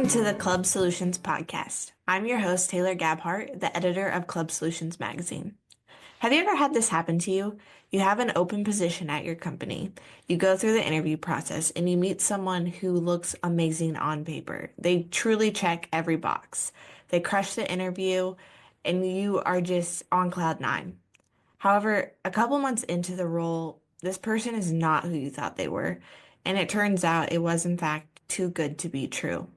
to the Club Solutions podcast. I'm your host, Taylor Gabhart, the editor of Club Solutions magazine. Have you ever had this happen to you? You have an open position at your company. You go through the interview process and you meet someone who looks amazing on paper. They truly check every box. They crush the interview and you are just on cloud nine. However, a couple months into the role, this person is not who you thought they were, and it turns out it was in fact too good to be true.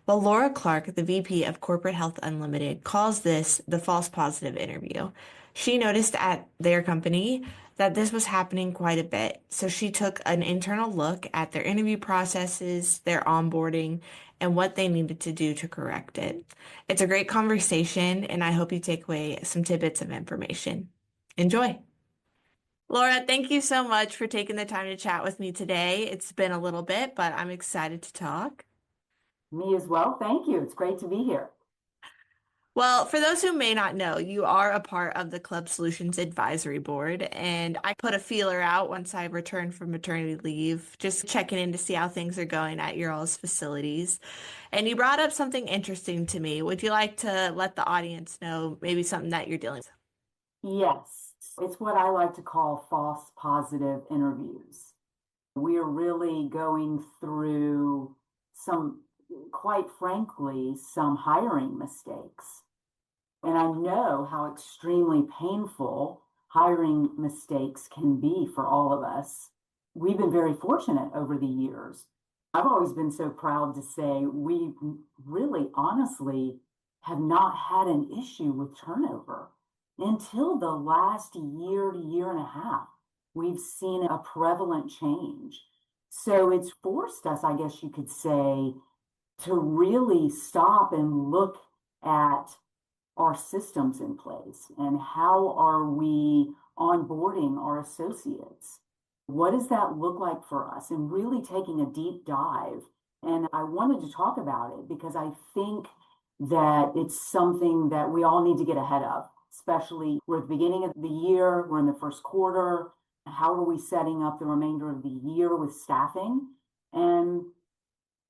Well, Laura Clark, the VP of Corporate Health Unlimited, calls this the false positive interview. She noticed at their company that this was happening quite a bit. So she took an internal look at their interview processes, their onboarding, and what they needed to do to correct it. It's a great conversation, and I hope you take away some tidbits of information. Enjoy. Laura, thank you so much for taking the time to chat with me today. It's been a little bit, but I'm excited to talk. Me as well. Thank you. It's great to be here. Well, for those who may not know, you are a part of the Club Solutions Advisory Board, and I put a feeler out once I returned from maternity leave, just checking in to see how things are going at your all's facilities. And you brought up something interesting to me. Would you like to let the audience know maybe something that you're dealing with? Yes, it's what I like to call false positive interviews. We're really going through some, quite frankly, some hiring mistakes. And I know how extremely painful hiring mistakes can be for all of us. We've been very fortunate over the years. I've always been so proud to say we really honestly have not had an issue with turnover until the last year to year and a half. We've seen a prevalent change. So it's forced us, I guess you could say, to really stop and look at our systems in place and how are we onboarding our associates? What does that look like for us? And really taking a deep dive. And I wanted to talk about it because I think that it's something that we all need to get ahead of, especially we're at the beginning of the year, we're in the first quarter. How are we setting up the remainder of the year with staffing? And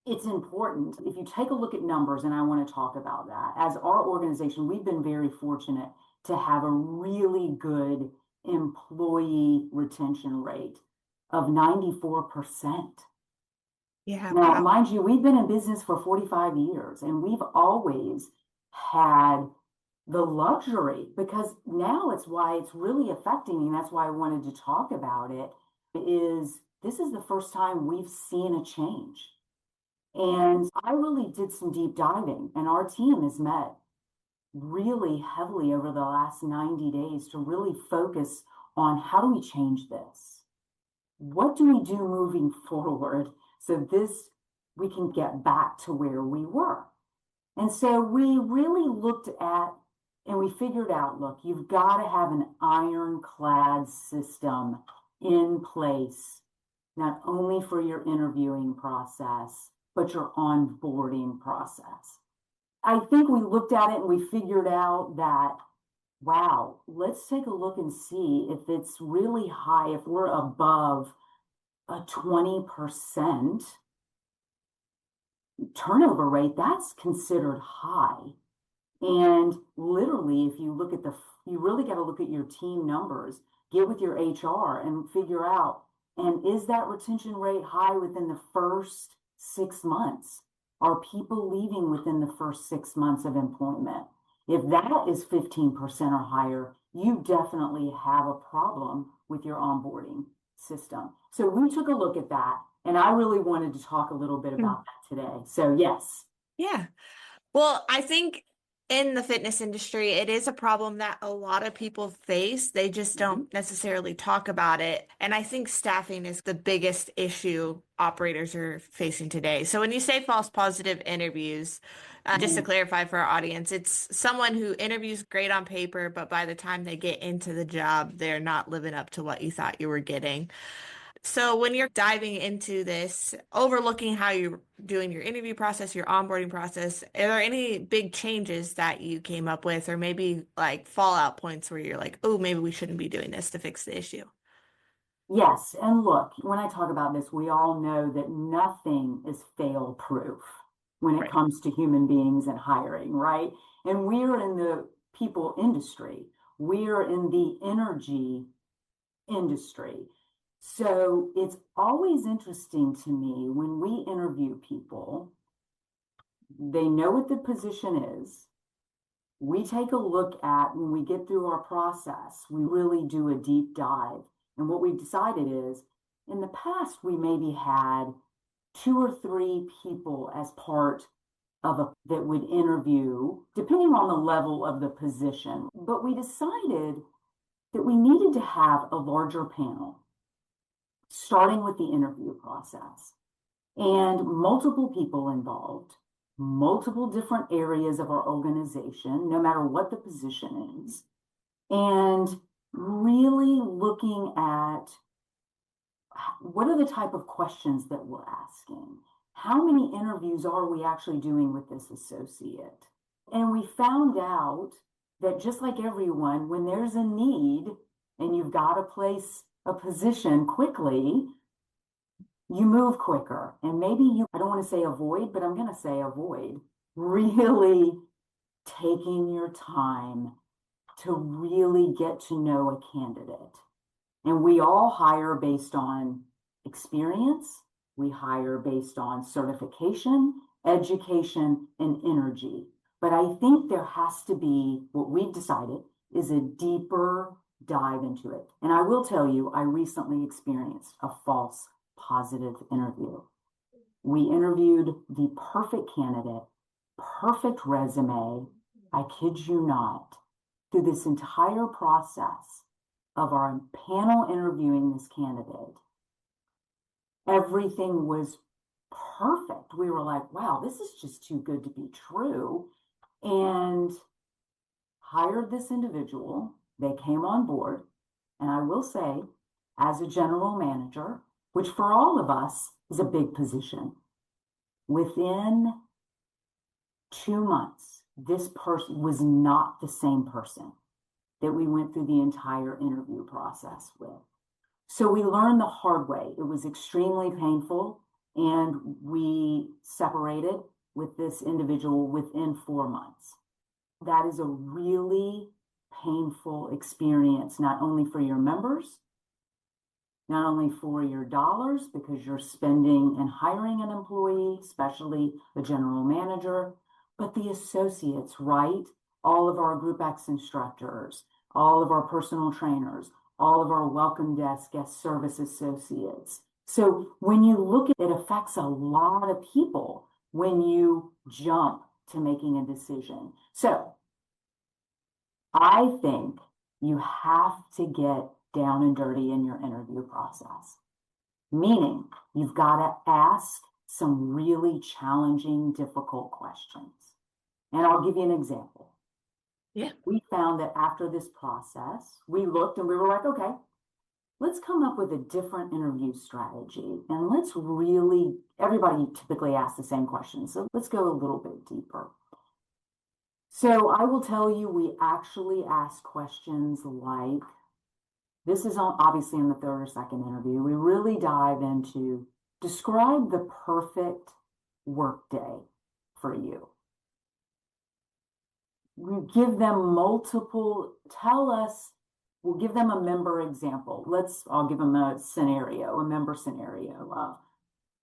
it's important. If you take a look at numbers, and I want to talk about that, as our organization, we've been very fortunate to have a really good employee retention rate of 94%. Yeah, Now, wow. mind you, we've been in business for 45 years and we've always had the luxury because now it's why it's really affecting me. And that's why I wanted to talk about it is this is the first time we've seen a change. And I really did some deep diving, and our team has met really heavily over the last 90 days to really focus on how do we change this? What do we do moving forward so this we can get back to where we were? And so we really looked at and we figured out, look, you've got to have an ironclad system in place, not only for your interviewing process, but your onboarding process. I think we looked at it and we figured out that, wow, let's take a look and see if it's really high, if we're above a 20% turnover rate, that's considered high. And literally, if you look at you really got to look at your team numbers, get with your HR and figure out, and is that retention rate high within the first 6 months? Are people leaving within the first 6 months of employment? If that is 15% or higher, you definitely have a problem with your onboarding system. So we took a look at that, and I really wanted to talk a little bit about that today. So yes. Yeah. Well, I think in the fitness industry, it is a problem that a lot of people face. They just Mhm. don't necessarily talk about it. And I think staffing is the biggest issue operators are facing today. So when you say false positive interviews, just to Mhm. clarify for our audience, it's someone who interviews great on paper, but by the time they get into the job, they're not living up to what you thought you were getting. So when you're diving into this, overlooking how you're doing your interview process, your onboarding process, are there any big changes that you came up with, or maybe like fallout points where you're like, oh, maybe we shouldn't be doing this to fix the issue? Yes, and look, when I talk about this, we all know that nothing is fail proof. when it Right. comes to human beings and hiring, right? And we're in the people industry. We're in the energy industry. So it's always interesting to me when we interview people, they know what the position is. We take a look at when we get through our process, we really do a deep dive. And what we decided is in the past, we maybe had two or three people as part of a that would interview, depending on the level of the position. But we decided that we needed to have a larger panel, starting with the interview process and multiple people involved, multiple different areas of our organization, no matter what the position is, and really looking at what are the type of questions that we're asking? How many interviews are we actually doing with this associate? And we found out that just like everyone, when there's a need and you've got to place a position quickly, you move quicker. And maybe you, I don't want to say avoid, but I'm going to say avoid really taking your time to really get to know a candidate. And we all hire based on experience. We hire based on certification, education, and energy. But I think there has to be what we've decided is a deeper dive into it. And I will tell you, I recently experienced a false positive interview. We interviewed the perfect candidate, perfect resume. I kid you not. Through this entire process of our panel interviewing this candidate, everything was perfect. We were like, wow, this is just too good to be true. And hired this individual. They came on board. And I will say, as a general manager, which for all of us is a big position, within 2 months, this person was not the same person that we went through the entire interview process with. So we learned the hard way. It was extremely painful, and we separated with this individual within 4 months. That is a really painful experience, not only for your members, not only for your dollars, because you're spending and hiring an employee, especially a general manager, but the associates, right? All of our Group X instructors, all of our personal trainers, all of our welcome desk guest service associates. So when you look at it, it affects a lot of people when you jump to making a decision. So I think you have to get down and dirty in your interview process, meaning you've got to ask some really challenging, difficult questions. And I'll give you an example. Yeah. We found that after this process, we looked and we were like, okay, let's come up with a different interview strategy. And let's really, everybody typically asks the same questions. So let's go a little bit deeper. So I will tell you, we actually ask questions like, this is obviously in the third or second interview. We really dive into describe the perfect workday for you. We give them multiple, tell us, we'll give them a member example. I'll give them a scenario, a member scenario.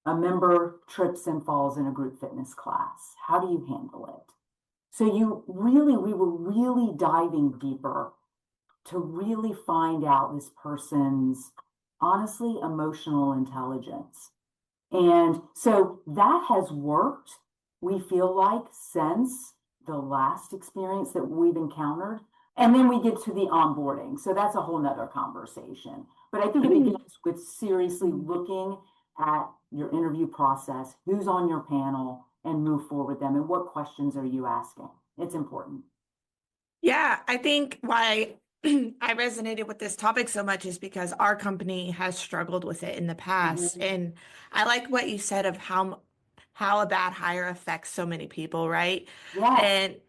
A member trips and falls in a group fitness class. How do you handle it? So we were really diving deeper to really find out this person's, honestly, emotional intelligence. And so that has worked, we feel like, since the last experience that we've encountered. And then we get to the onboarding. So that's a whole nother conversation. But I think it begins with seriously looking at your interview process, who's on your panel, and move forward with them. And what questions are you asking? It's important. Yeah, I think why I resonated with this topic so much is because our company has struggled with it in the past. Mhm. And I like what you said of how a bad hire affects so many people, right? Yes. And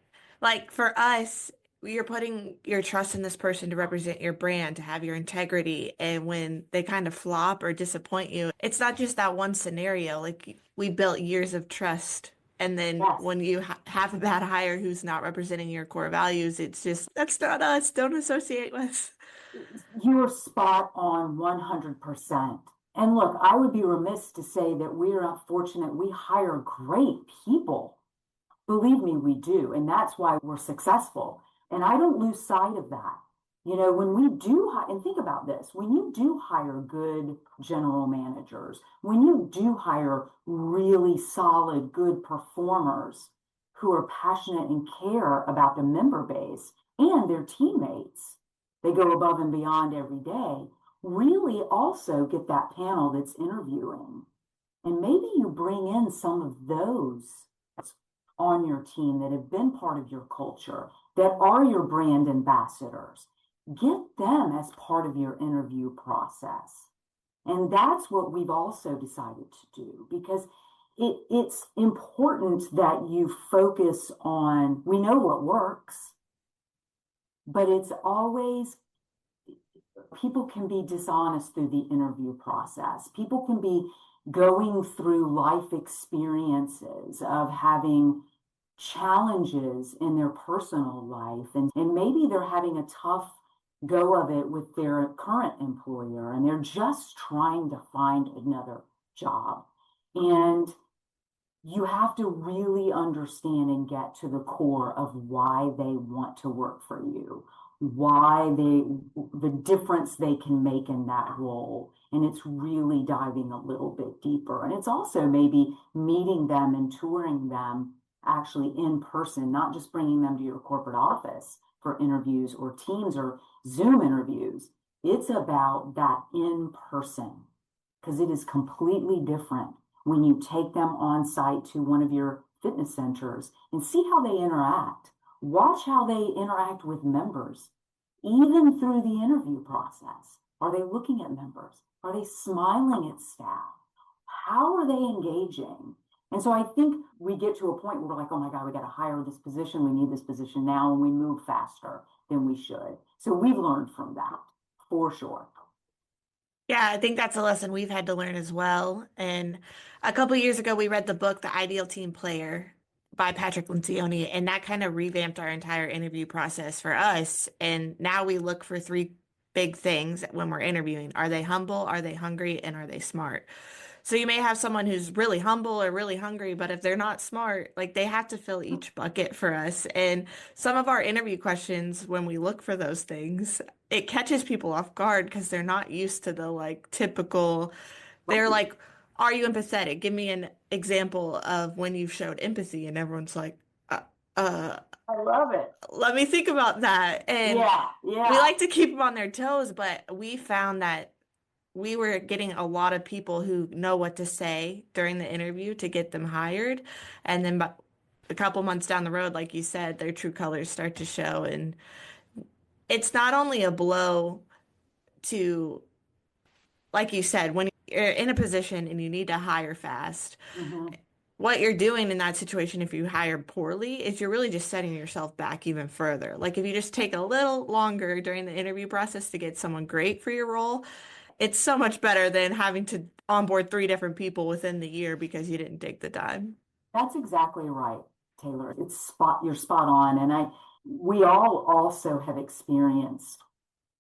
like for us, you're putting your trust in this person to represent your brand, to have your integrity. And when they kind of flop or disappoint you, it's not just that one scenario. Like we built years of trust And then Yes. when you have a bad hire who's not representing your core values, it's just, that's not us. Don't associate with. You're spot on 100%. And look, I would be remiss to say that we are fortunate. We hire great people. Believe me, we do. And that's why we're successful. And I don't lose sight of that. When we do, and think about this, when you do hire good general managers, when you do hire really solid, good performers who are passionate and care about the member base and their teammates, they go above and beyond every day, really also get that panel that's interviewing. And maybe you bring in some of those on your team that have been part of your culture, that are your brand ambassadors. Get them as part of your interview process. And that's what we've also decided to do because it's important that you focus on, we know what works, but it's always, people can be dishonest through the interview process. People can be going through life experiences of having challenges in their personal life. And maybe they're having a tough go of it with their current employer and they're just trying to find another job. And you have to really understand and get to the core of why they want to work for you, the difference they can make in that role. And it's really diving a little bit deeper. And it's also maybe meeting them and touring them actually in person, not just bringing them to your corporate office for interviews or Teams or Zoom interviews. It's about that in person because it is completely different when you take them on site to one of your fitness centers and see how they interact. Watch how they interact with members, even through the interview process. Are they looking at members? Are they smiling at staff? How are they engaging? And so I think we get to a point where we're like, oh my God, we got to hire this position. We need this position now, and we move faster than we should. So we've learned from that for sure. Yeah, I think that's a lesson we've had to learn as well. And a couple years ago, we read the book, The Ideal Team Player by Patrick Lencioni, and that kind of revamped our entire interview process for us. And now we look for three big things when we're interviewing. Are they humble? Are they hungry? And are they smart? So you may have someone who's really humble or really hungry, but if they're not smart, like they have to fill each bucket for us. And some of our interview questions, when we look for those things, it catches people off guard because they're not used to the like typical, they're Right. like, are you empathetic? Give me an example of when you've showed empathy. And everyone's like, uh, uh, I love it. let me think about that. And Yeah, we yeah. like to keep them on their toes, but we found that we were getting a lot of people who know what to say during the interview to get them hired. And then a couple months down the road, like you said, their true colors start to show. And it's not only a blow to, like you said, when you're in a position and you need to hire fast, Mhm. what you're doing in that situation if you hire poorly is you're really just setting yourself back even further. Like if you just take a little longer during the interview process to get someone great for your role, it's so much better than having to onboard three different people within the year because you didn't take the time. That's exactly right, Taylor. You're spot on. And we all also have experienced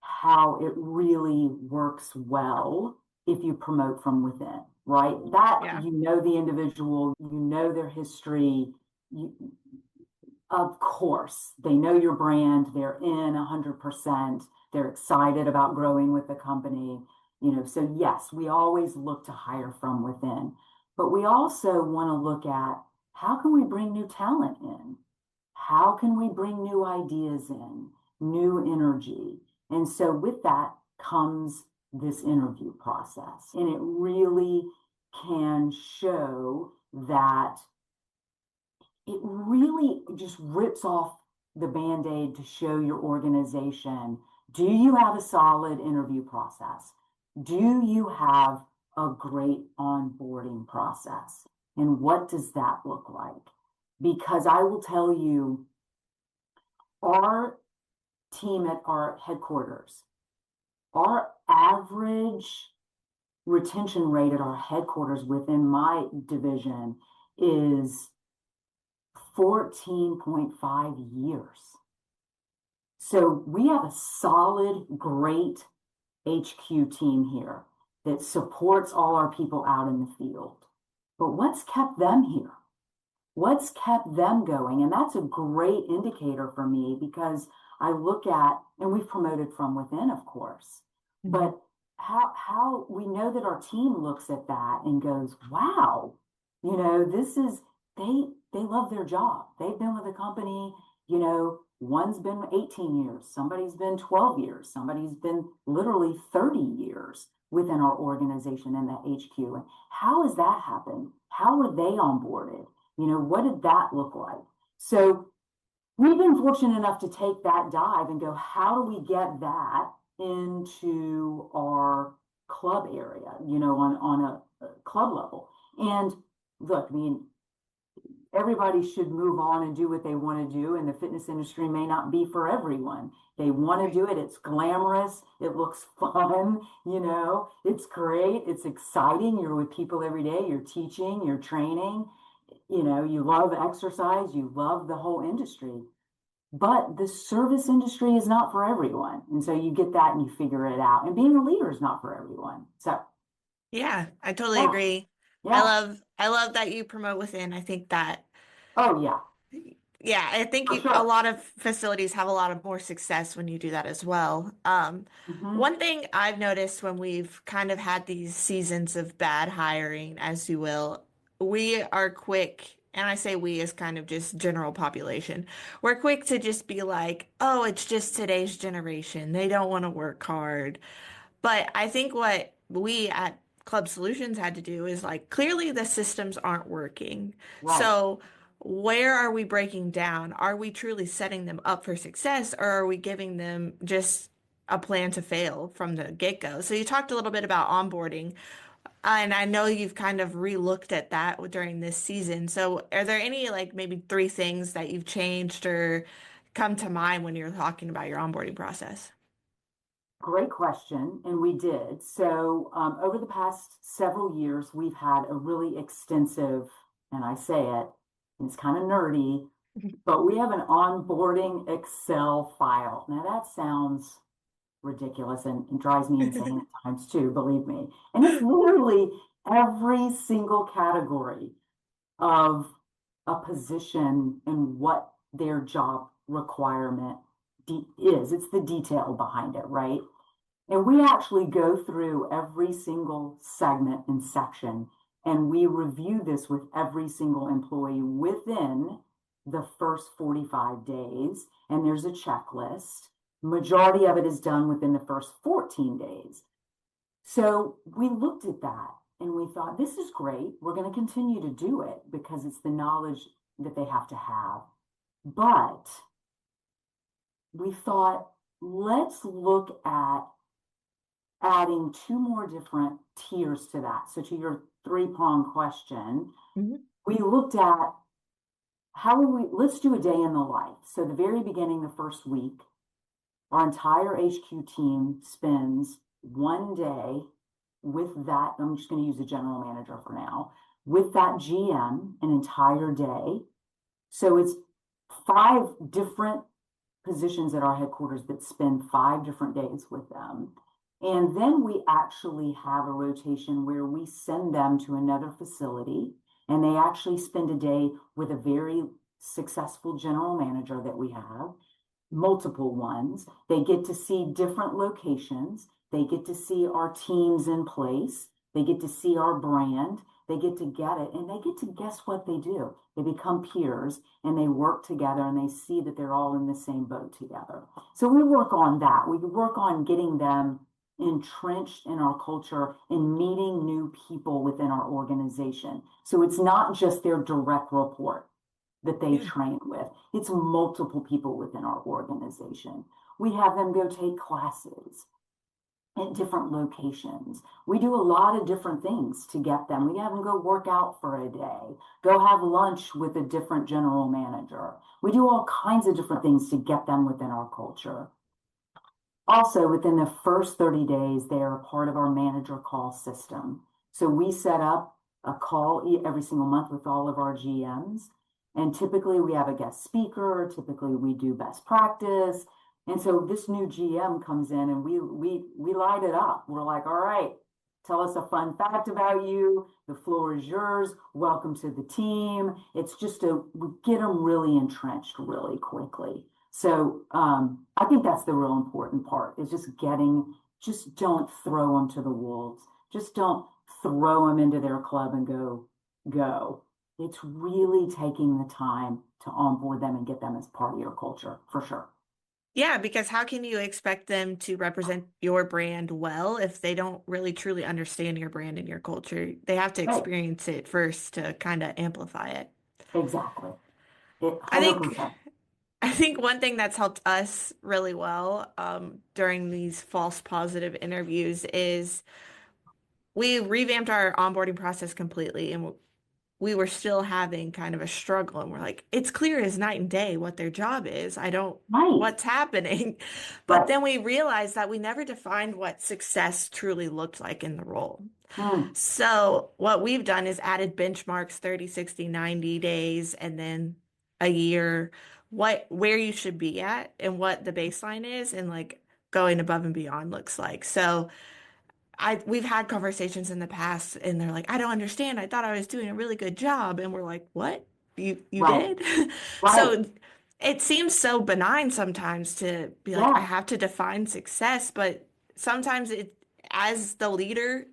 how it really works well if you promote from within, right? That Yeah. the individual, their history. You, of course, they know your brand, they're in 100%, they're excited about growing with the company, so yes, we always look to hire from within, but we also want to look at how can we bring new talent in? How can we bring new ideas in, new energy? And so with that comes this interview process. And it really can show that it really just rips off the band-aid to show your organization. Do you have a solid interview process? Do you have a great onboarding process? And what does that look like? Because I will tell you, our team at our headquarters, our average retention rate at our headquarters within my division is 14.5 years. So we have a solid, great HQ team here that supports all our people out in the field. But what's kept them here? What's kept them going? And that's a great indicator for me because I look at, and we've promoted from within, of course, Mhm. but how we know that our team looks at that and goes, wow, this is they love their job. They've been with the company, one's been 18 years, somebody's been 12 years, somebody's been literally 30 years within our organization in the HQ. And how has that happened? How were they onboarded? What did that look like? So we've been fortunate enough to take that dive and go, how do we get that into our club area, on a club level? And look, I mean, everybody should move on and do what they want to do. And the fitness industry may not be for everyone. They want to Right. do it. It's glamorous. It looks fun. It's great. It's exciting. You're with people every day. You're teaching, you're training. You love exercise. You love the whole industry. But the service industry is not for everyone. And so you get that and you figure it out. And being a leader is not for everyone. So, Yeah, I totally yeah, agree. yeah. I love that you promote within. I think that Oh, yeah, yeah, I think for a sure. lot of facilities have a lot of more success when you do that as well. Hmm. One thing I've noticed when we've kind of had these seasons of bad hiring, as you will, we are quick, and I say we as kind of just general population, we're quick to just be like, oh, it's just today's generation. They don't want to work hard. But I think what we at Club Solutions had to do is like clearly the systems aren't working. Right. So where are we breaking down? Are we truly setting them up for success or are we giving them just a plan to fail from the get-go? So you talked a little bit about onboarding, and I know you've kind of re-looked at that during this season. So are there any like maybe three things that you've changed or come to mind when you're talking about your onboarding process? Great question. And we did. So, over the past several years, we've had a really extensive, and I say it, and it's kind of nerdy, but we have an onboarding Excel file. Now, that sounds ridiculous and drives me insane at times too, believe me. And it's literally every single category of a position and what their job requirement is. It's the detail behind it, right? And we actually go through every single segment and section, and we review this with every single employee within the first 45 days. And there's a checklist. Majority of it is done within the first 14 days. So we looked at that and we thought, this is great. We're going to continue to do it because it's the knowledge that they have to have. But we thought, let's look at adding two more different tiers to that. So to your three-pronged question, Mhm. we looked at let's do a day in the life. So the very beginning, the first week, our entire HQ team spends one day with that. I'm just going to use a general manager for now, with that GM an entire day. So it's 5 different positions at our headquarters that spend 5 different days with them. And then we actually have a rotation where we send them to another facility and they actually spend a day with a very successful general manager that we have, multiple ones. They get to see different locations. They get to see our teams in place. They get to see our brand. They get to get it and they get to guess what they do. They become peers and they work together and they see that they're all in the same boat together. So we work on that. We work on getting them entrenched in our culture and meeting new people within our organization. So it's not just their direct report that they Yeah. train with. It's multiple people within our organization. We have them go take classes at different locations. We do a lot of different things to get them. We have them go work out for a day, go have lunch with a different general manager. We do all kinds of different things to get them within our culture. Also, within the first 30 days, they are a part of our manager call system. So we set up a call every single month with all of our GMs. And typically we have a guest speaker, typically we do best practice. And so this new GM comes in and we light it up. We're like, all right, tell us a fun fact about you. The floor is yours. Welcome to the team. It's just we get them really entrenched really quickly. So I think that's the real important part is just don't throw them to the wolves. Just don't throw them into their club and go. It's really taking the time to onboard them and get them as part of your culture, for sure. Yeah, because how can you expect them to represent your brand well if they don't really truly understand your brand and your culture? They have to Right. experience it first to kind of amplify it. Exactly. It I think 100%. I think one thing that's helped us really well during these false positive interviews is we revamped our onboarding process completely, and we were still having kind of a struggle. And we're like, it's clear as night and day what their job is. I don't, Right. what's happening? But Right. then we realized that we never defined what success truly looked like in the role. Mm, So what we've done is added benchmarks 30, 60, 90 days, and then a year, where you should be at and what the baseline is, and like going above and beyond looks like. So we've had conversations in the past and they're like, I don't understand. I thought I was doing a really good job. And we're like, what? You right. did? Right. So it seems so benign sometimes to be like, I Yeah. have to define success, but sometimes as the leader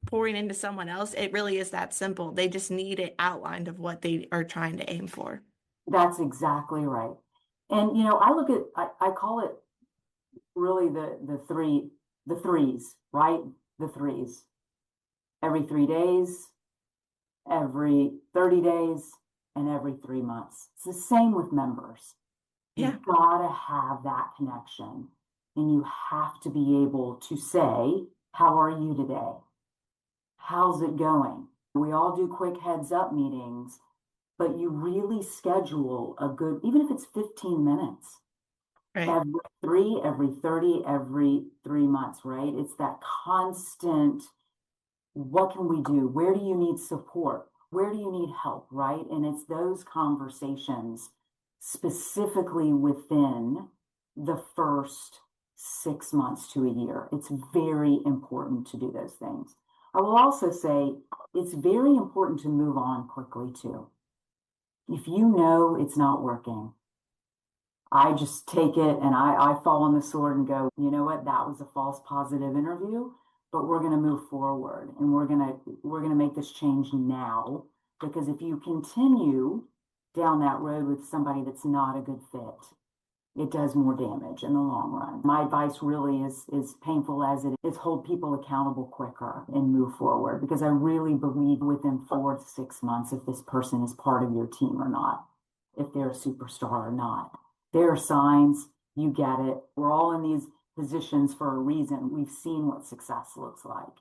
pouring into someone else, it really is that simple. They just need it outlined of what they are trying to aim for. That's exactly right. And I look at I call it really the threes, right? The threes. Every 3 days, every 30 days, and every 3 months. It's the same with members. Yeah. You've got to have that connection and you have to be able to say, how are you today? How's it going? We all do quick heads up meetings, but you really schedule a good, even if it's 15 minutes, Right. every 30, every 3 months, right? It's that constant, what can we do? Where do you need support? Where do you need help, right? And it's those conversations specifically within the first 6 months to a year. It's very important to do those things. I will also say it's very important to move on quickly too. If you know it's not working, I just take it and I fall on the sword and go, you know what, that was a false positive interview, but we're going to move forward and we're going to make this change now. Because if you continue down that road with somebody that's not a good fit, it does more damage in the long run. My advice really is painful as it is, hold people accountable quicker and move forward, because I really believe within 4 to 6 months if this person is part of your team or not, if they're a superstar or not. There are signs, you get it. We're all in these positions for a reason. We've seen what success looks like.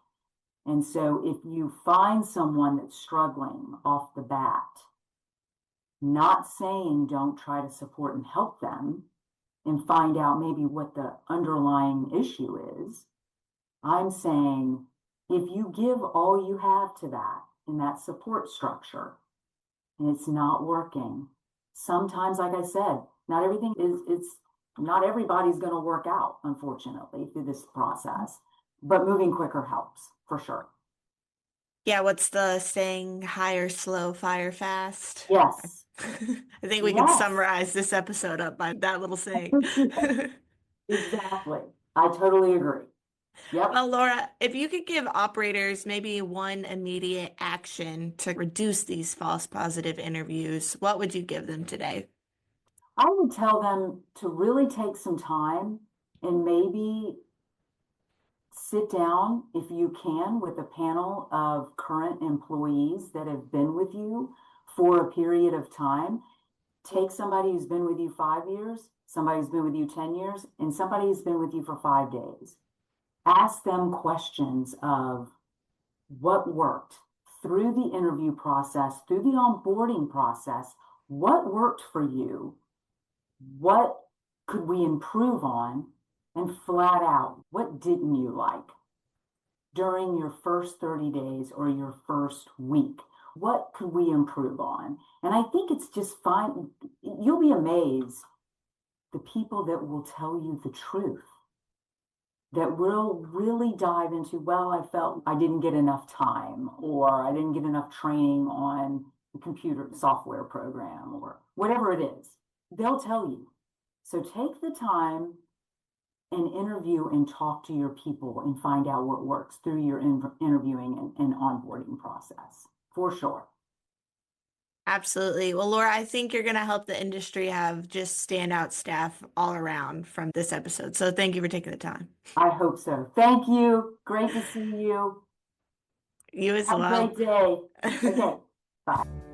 And so if you find someone that's struggling off the bat, not saying don't try to support and help them and find out maybe what the underlying issue is. I'm saying if you give all you have to that in that support structure and it's not working, sometimes, like I said, not everything it's not everybody's going to work out, unfortunately, through this process. But moving quicker helps for sure. Yeah, what's the saying? Hire slow, fire fast. Yes. I think we can Yes. summarize this episode up by that little saying. Exactly. I totally agree. Yep. Well, Laura, if you could give operators maybe one immediate action to reduce these false positive interviews, what would you give them today? I would tell them to really take some time and maybe sit down, if you can, with a panel of current employees that have been with you for a period of time. Take somebody who's been with you 5 years, somebody who's been with you 10 years, and somebody who's been with you for 5 days. Ask them questions of what worked through the interview process, through the onboarding process. What worked for you? What could we improve on? And flat out, what didn't you like during your first 30 days or your first week? What could we improve on? And I think it's just fine. You'll be amazed the people that will tell you the truth, that will really dive into, well, I felt I didn't get enough time, or I didn't get enough training on the computer software program, or whatever it is. They'll tell you. So take the time and interview and talk to your people and find out what works through your interviewing and onboarding process, for sure. Absolutely. Well, Laura, I think you're going to help the industry have just standout staff all around from this episode. So thank you for taking the time. I hope so. Thank you. Great to see you. You as Have a great well. day. Okay. Bye.